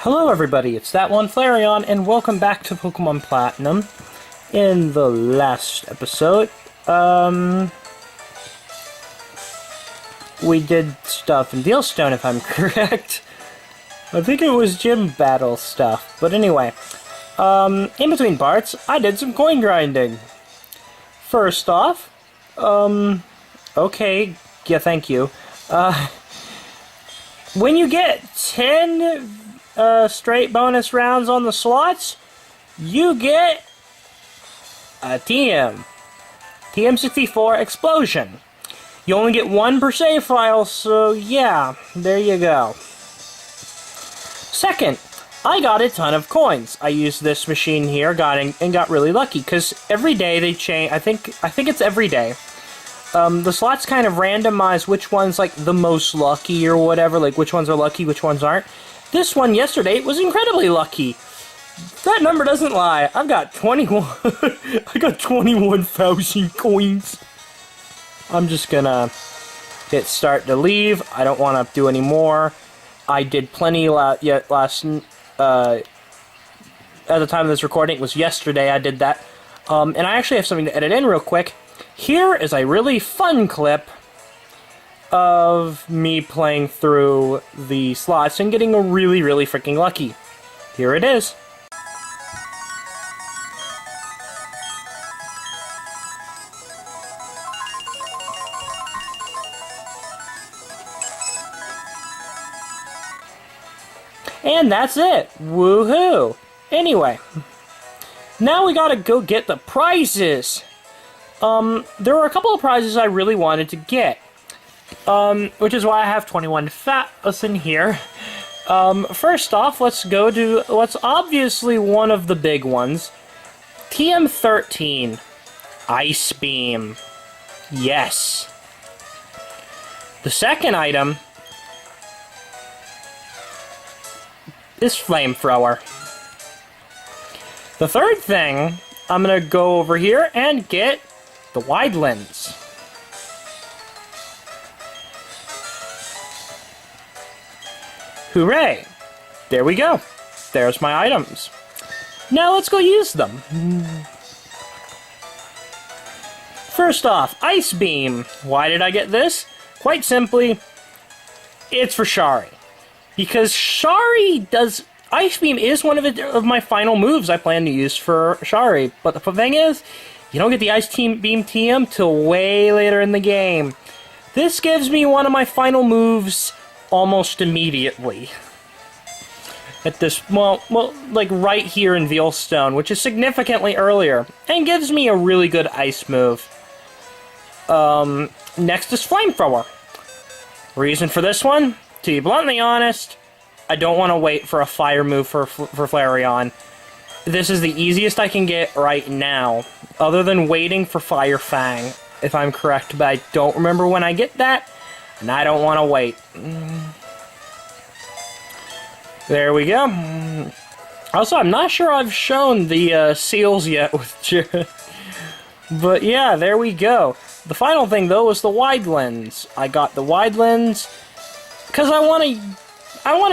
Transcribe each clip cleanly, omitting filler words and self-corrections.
Hello everybody, it's ThatOneFlareon, and welcome back to Pokemon Platinum. In the last episode, we did stuff in Veilstone, if I'm correct. I think it was gym battle stuff, but anyway. In between parts, I did some coin grinding. First off, okay, yeah, thank you. When you get 10 straight bonus rounds on the slots, you get a TM64 Explosion. You only get one per save file, so yeah, there you go. Second, I got a ton of coins. I used this machine here, got really lucky, because every day they change. I think it's every day. The slots kind of randomize which one's like the most lucky or whatever, like which ones are lucky, which ones aren't. This one yesterday was incredibly lucky. That number doesn't lie. I've got 21. I got 21,000 coins. I'm just gonna hit start to leave. I don't want to do any more. I did plenty last. At the time of this recording, it was yesterday I did that. And I actually have something to edit in real quick. Here is a really fun clip of me playing through the slots and getting really freaking lucky. Here it is. And that's it. Woohoo! Anyway, now we gotta go get the prizes. There were a couple of prizes I really wanted to get. Which is why I have 21,000 here. First off, let's go to what's obviously one of the big ones. TM13. Ice Beam. Yes. The second item is Flamethrower. The third thing, I'm gonna go over here and get the Wide Lens. Hooray! There we go. There's my items. Now let's go use them. First off, Ice Beam. Why did I get this? Quite simply, it's for Shari. Because Shari does... Ice Beam is one of my final moves I plan to use for Shari. But the thing is, you don't get the Ice Beam TM till way later in the game. This gives me one of my final moves almost immediately. At this, well, like right here in Veilstone, which is significantly earlier, and gives me a really good ice move. Next is Flamethrower. Reason for this one? To be bluntly honest, I don't want to wait for a fire move for Flareon. This is the easiest I can get right now, other than waiting for Fire Fang, if I'm correct, but I don't remember when I get that. And I don't want to wait. There we go. Also, I'm not sure I've shown the seals yet with Jared. But yeah, there we go. The final thing, though, was the Wide Lens. I got the Wide Lens because I want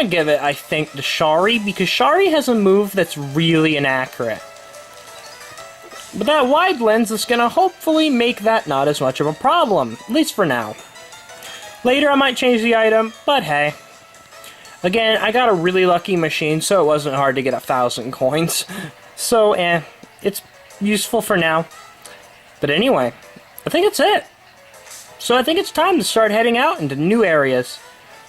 to give it, I think, to Shari, because Shari has a move that's really inaccurate. But that Wide Lens is going to hopefully make that not as much of a problem, at least for now. Later I might change the item, but hey. Again, I got a really lucky machine, so it wasn't hard to get 1,000 coins. So, it's useful for now. But anyway, I think it's it. So I think it's time to start heading out into new areas.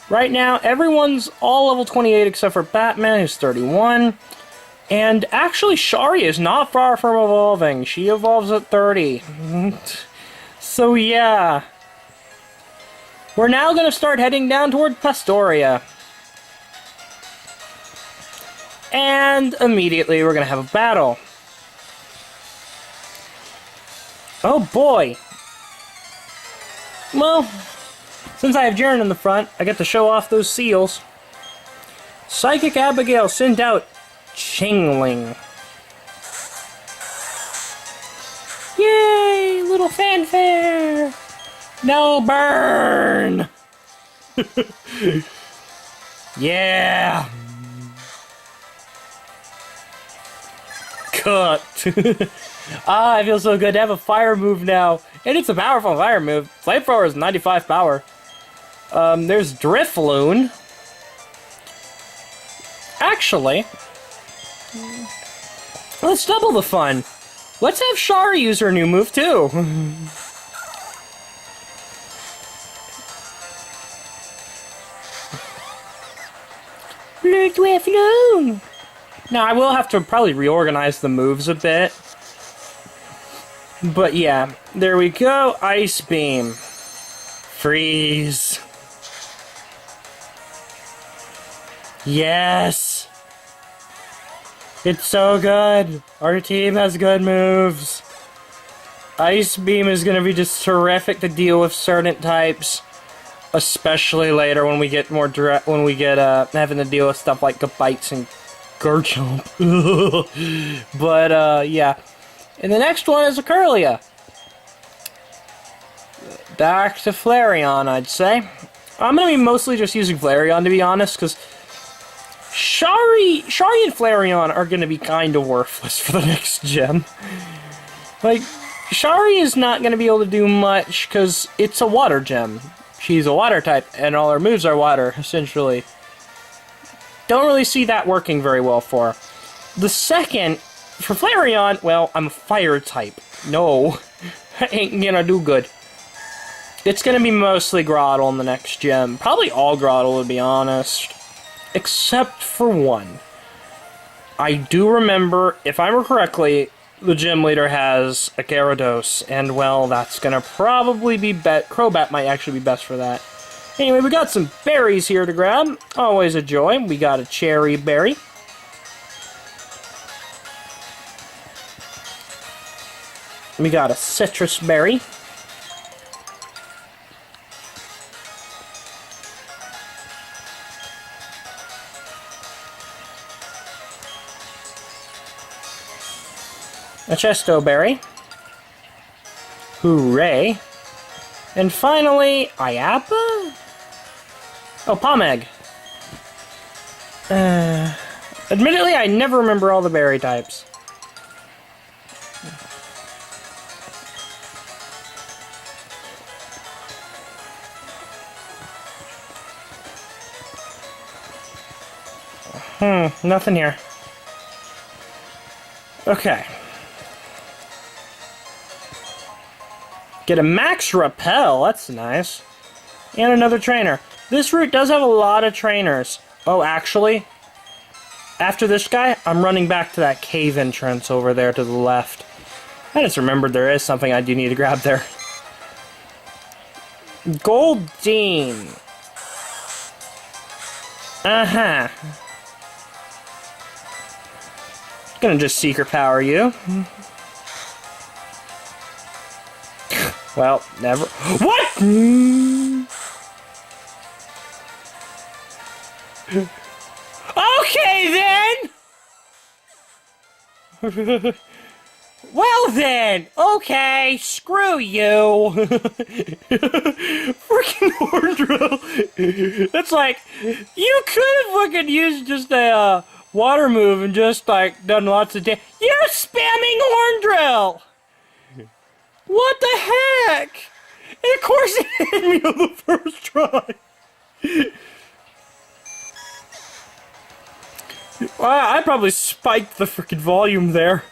Right now, everyone's all level 28 except for Batman, who's 31. And actually, Shari is not far from evolving. She evolves at 30. So yeah. We're now going to start heading down toward Pastoria. And immediately we're going to have a battle. Oh boy. Well, since I have Jaren in the front, I get to show off those seals. Psychic Abigail sent out Chingling. Yay! Little fanfare! No, burn! Yeah! cooked. Ah, I feel so good to have a fire move now. And it's a powerful fire move. Flamethrower is 95 power. There's Drifloon. Actually, let's double the fun. Let's have Shari use her new move, too. Drifloon. Now, I will have to probably reorganize the moves a bit. But yeah, there we go. Ice Beam. Freeze. Yes! It's so good! Our team has good moves. Ice Beam is gonna be just terrific to deal with certain types. Especially later when we get more direct, when we get having to deal with stuff like Bites and Garchomp. But yeah. And the next one is a Curlia. Back to Flareon, I'd say. I'm gonna be mostly just using Flareon, to be honest, because Shari and Flareon are gonna be kind of worthless for the next gem. Like, Shari is not gonna be able to do much because it's a water gem. She's a water type, and all her moves are water, essentially. Don't really see that working very well for her. The second, for Flareon, well, I'm a fire type. No, ain't gonna do good. It's gonna be mostly Grottle in the next gem. Probably all Grottle, to be honest. Except for one. I do remember, if I remember correctly, the gym leader has a Gyarados, and well, that's gonna probably be Crobat might actually be best for that. Anyway, we got some berries here to grab. Always a joy. We got a cherry berry. We got a citrus berry. A Chesto berry. Hooray. And finally, Ayapa? Oh, Pomeg. Admittedly, I never remember all the berry types. Nothing here. Okay. Get a max repel, that's nice. And another trainer. This route does have a lot of trainers. Oh, actually, after this guy, I'm running back to that cave entrance over there to the left. I just remembered there is something I do need to grab there. Goldeen. Uh-huh. Gonna just secret power you. Well, never. What? Okay then. Well then. Okay. Screw you. Freaking Horndrill. That's like, you could have fucking used just a water move and just like done lots of damage. You're spamming Horndrill. What the heck? And of course it hit me on the first try. Well, I probably spiked the freaking volume there.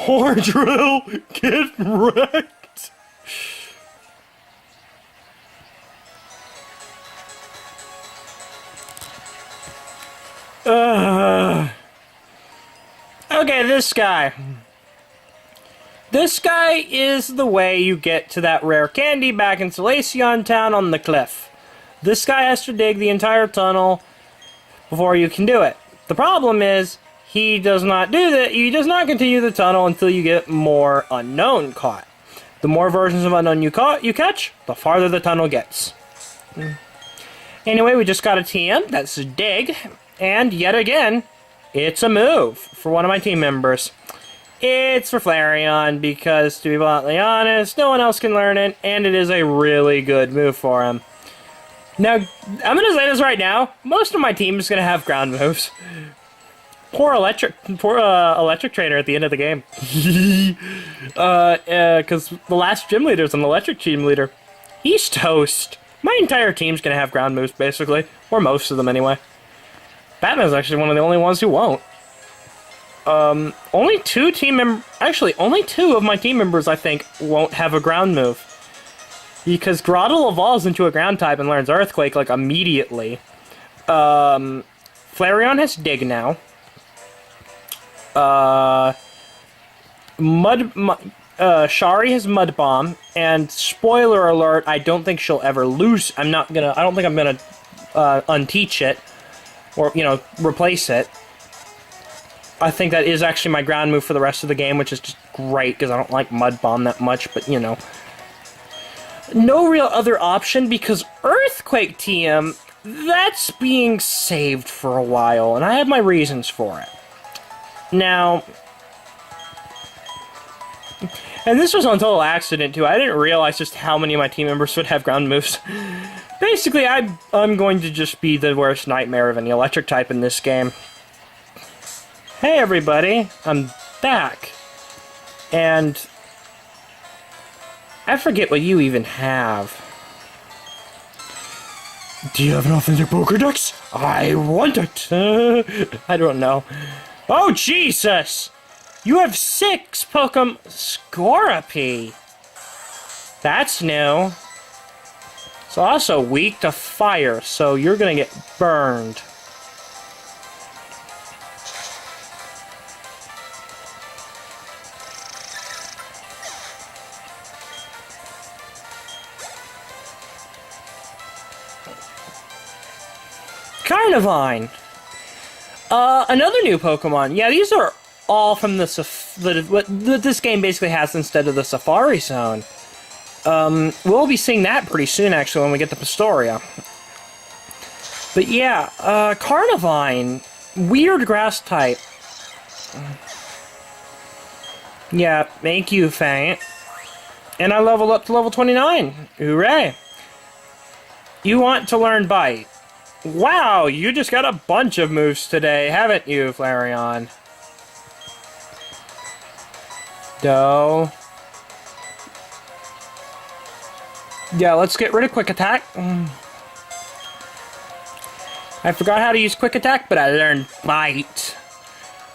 Horndrill, get wrecked. Okay, this guy. This guy is the way you get to that rare candy back in Solaceon Town on the cliff. This guy has to dig the entire tunnel before you can do it. The problem is, he does not do that. He does not continue the tunnel until you get more Unknown caught. The more versions of Unknown you catch, the farther the tunnel gets. Anyway, we just got a TM. That's a dig. And yet again, it's a move for one of my team members. It's for Flareon, because, to be bluntly honest, no one else can learn it, and it is a really good move for him. Now, I'm going to say this right now, most of my team is going to have ground moves. Poor electric trainer at the end of the game. Because the last gym leader is an electric gym leader. He's toast. My entire team's gonna have ground moves, basically. Or most of them, anyway. Batman's actually one of the only ones who won't. Only two of my team members, I think, won't have a ground move. Because Groddle evolves into a ground type and learns Earthquake, like, immediately. Flareon has Dig now. Shari has Mud Bomb, and spoiler alert, I don't think she'll ever lose. I don't think I'm gonna, unteach it. Or, you know, replace it. I think that is actually my ground move for the rest of the game, which is just great, because I don't like Mud Bomb that much, but, you know. No real other option, because Earthquake TM, that's being saved for a while, and I have my reasons for it. Now, and this was on total accident, too. I didn't realize just how many of my team members would have ground moves. Basically, I'm going to just be the worst nightmare of any electric type in this game. Hey, everybody. I'm back. And I forget what you even have. Do you have an authentic Pokédex? I want it. I don't know. Oh, Jesus! You have 6 Pokemon Scorpy. That's new. It's also weak to fire, so you're gonna get burned. Carnivine. Another new Pokemon. Yeah, these are all from what this game basically has instead of the Safari Zone. We'll be seeing that pretty soon, actually, when we get to Pastoria. But yeah, Carnivine. Weird grass type. Yeah, thank you, Faint. And I leveled up to level 29. Hooray! You want to learn Bite. Wow, you just got a bunch of moves today, haven't you, Flareon? Doe. Yeah, let's get rid of Quick Attack. I forgot how to use Quick Attack, but I learned Bite.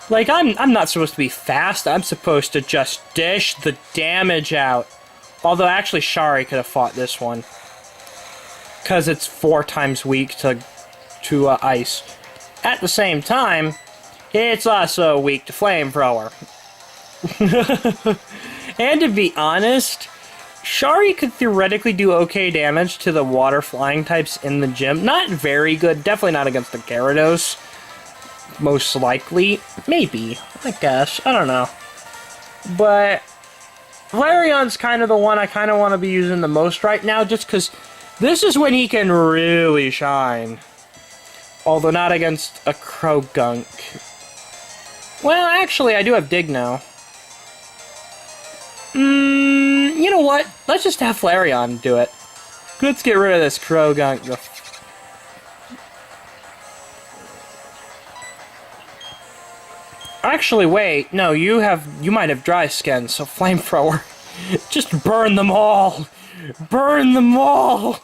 Like, I'm not supposed to be fast, I'm supposed to just dish the damage out. Although, actually, Shari could have fought this one. Because it's 4 times weak to ice. At the same time, it's also weak to Flamethrower. And to be honest, Shari could theoretically do okay damage to the water flying types in the gym. Not very good, definitely not against the Gyarados. Most likely. Maybe, I guess. I don't know. But Flareon's kind of the one I kind of want to be using the most right now, just because this is when he can really shine. Although not against a Krogunk. Well, actually, I do have Dig now. You know what? Let's just have Flareon do it. Let's get rid of this Krogunk. Actually, wait. No, you might have dry skin, so Flamethrower. Just burn them all! Burn them all!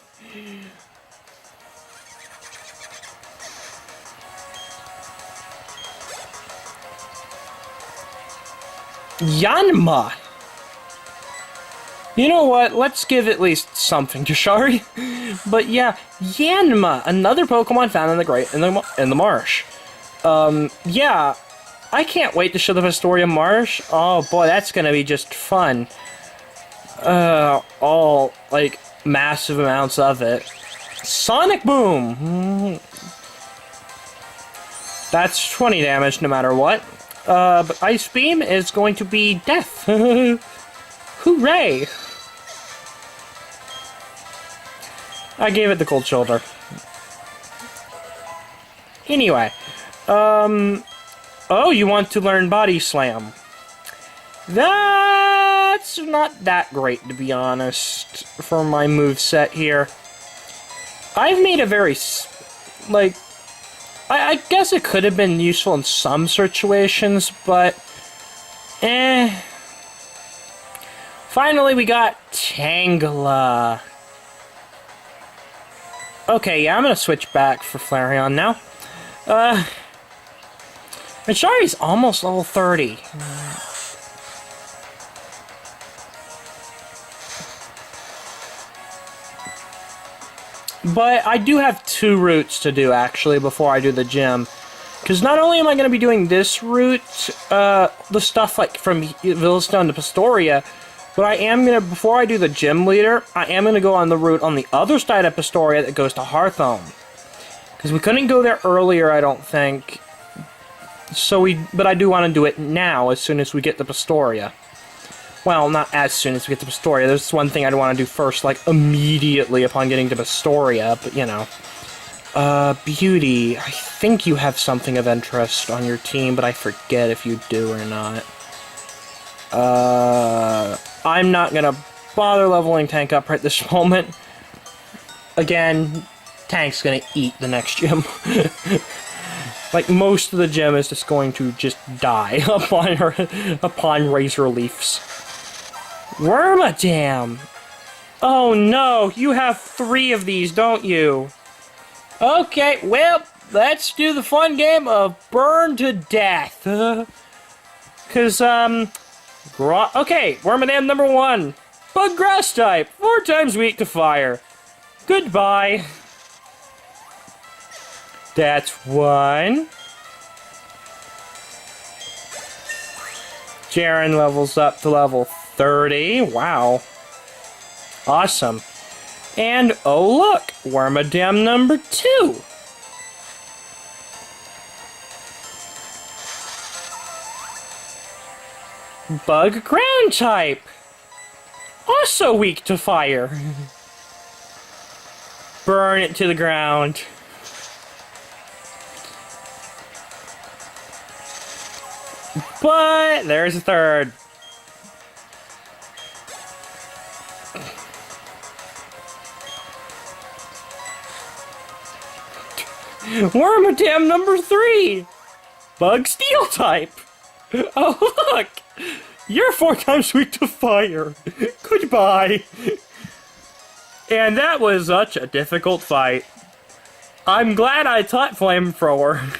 Yanma! You know what? Let's give at least something to Shari. But yeah, Yanma, another Pokemon found in the marsh. Yeah, I can't wait to show the Pastoria Marsh. Oh boy, that's gonna be just fun. All like massive amounts of it. Sonic Boom. That's 20 damage no matter what. But Ice Beam is going to be death. Hooray! I gave it the cold shoulder. Anyway, oh, you want to learn Body Slam. That's not that great, to be honest, for my moveset here. I've made a very, I guess it could have been useful in some situations, but Finally, we got Tangela. Okay, yeah, I'm gonna switch back for Flareon now. And Shari's almost level 30. But I do have 2 routes to do, actually, before I do the gym. Because not only am I going to be doing this route, the stuff like from Villastone to Pastoria, but I am going to, before I do the gym leader, I am going to go on the route on the other side of Pastoria that goes to Hearthome. Because we couldn't go there earlier, I don't think. But I do want to do it now, as soon as we get to Pastoria. Well, not as soon as we get to Pastoria. There's one thing I'd want to do first, like, immediately upon getting to Pastoria, but, you know. Beauty. I think you have something of interest on your team, but I forget if you do or not. I'm not gonna bother leveling Tank up right this moment. Again, Tank's gonna eat the next gym. Like, most of the gym is just going to just die upon Razor Leafs. Wormadam! Oh no, you have 3 of these, don't you? Okay, well, let's do the fun game of Burn to Death. Cause, okay, Wormadam number 1. Bug Grass type, 4 times weak to fire. Goodbye. That's 1. Jaren levels up to level 30. Wow. Awesome. And, oh look, Wormadam number 2. Bug Ground type. Also weak to fire. Burn it to the ground. But there's a 3rd. Wormadam number 3. Bug Steel type. Oh look, you're 4 times weak to fire. Goodbye. And that was such a difficult fight. I'm glad I taught Flamethrower.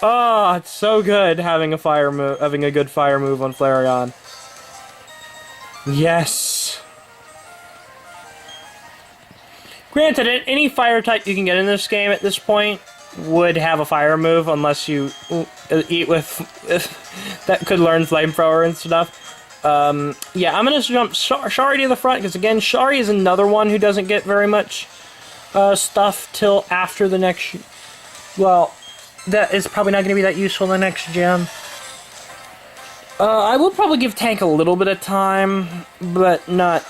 Oh, it's so good having a fire move, having a good fire move on Flareon. Yes. Granted, any fire type you can get in this game at this point would have a fire move, unless you eat with that could learn Flamethrower and stuff. Yeah, I'm gonna jump Shari to the front because again, Shari is another one who doesn't get very much stuff till after the next. Well, that is probably not going to be that useful in the next gym. I will probably give Tank a little bit of time, but not.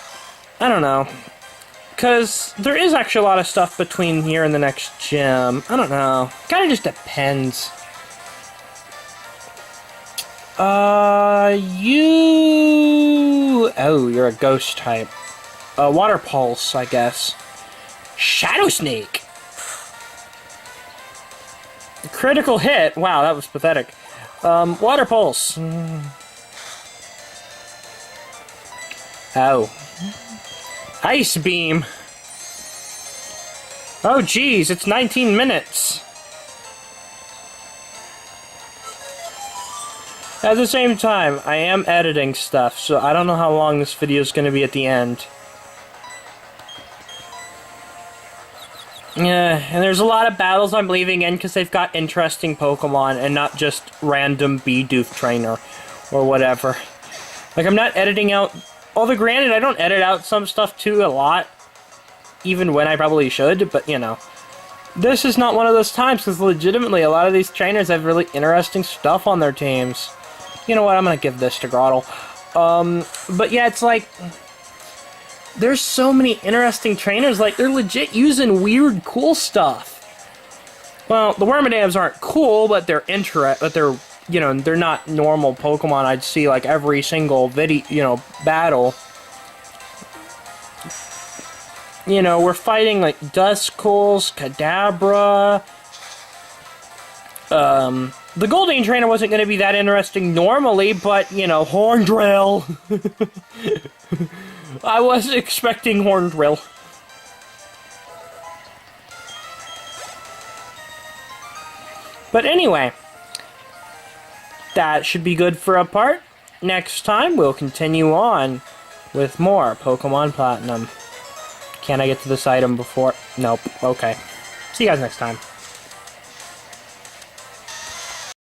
I don't know. Because there is actually a lot of stuff between here and the next gym. I don't know. Kind of just depends. You... Oh, you're a ghost type. Water Pulse, I guess. Shadow Snake! Critical hit! Wow, that was pathetic. Water Pulse. Oh. Ice Beam! Oh geez, it's 19 minutes! At the same time, I am editing stuff, so I don't know how long this video is going to be at the end. Yeah, and there's a lot of battles I'm leaving in because they've got interesting Pokemon and not just random Bidoof trainer or whatever. Like, I'm not editing out... Although, granted, I don't edit out some stuff too a lot, even when I probably should, but, you know. This is not one of those times, because legitimately, a lot of these trainers have really interesting stuff on their teams. You know what, I'm gonna give this to Grottle. But yeah, it's like... There's so many interesting trainers, like, they're legit using weird, cool stuff. Well, the Wormadams aren't cool, but they're you know, they're not normal Pokemon I'd see, like, every single video, you know, battle. You know, we're fighting, like, Duskulls, Kadabra, The Goldane Trainer wasn't going to be that interesting normally, but, you know, Horn Drill. I was expecting Horn Drill. But anyway, that should be good for a part. Next time, we'll continue on with more Pokemon Platinum. Can I get to this item before? Nope. Okay. See you guys next time.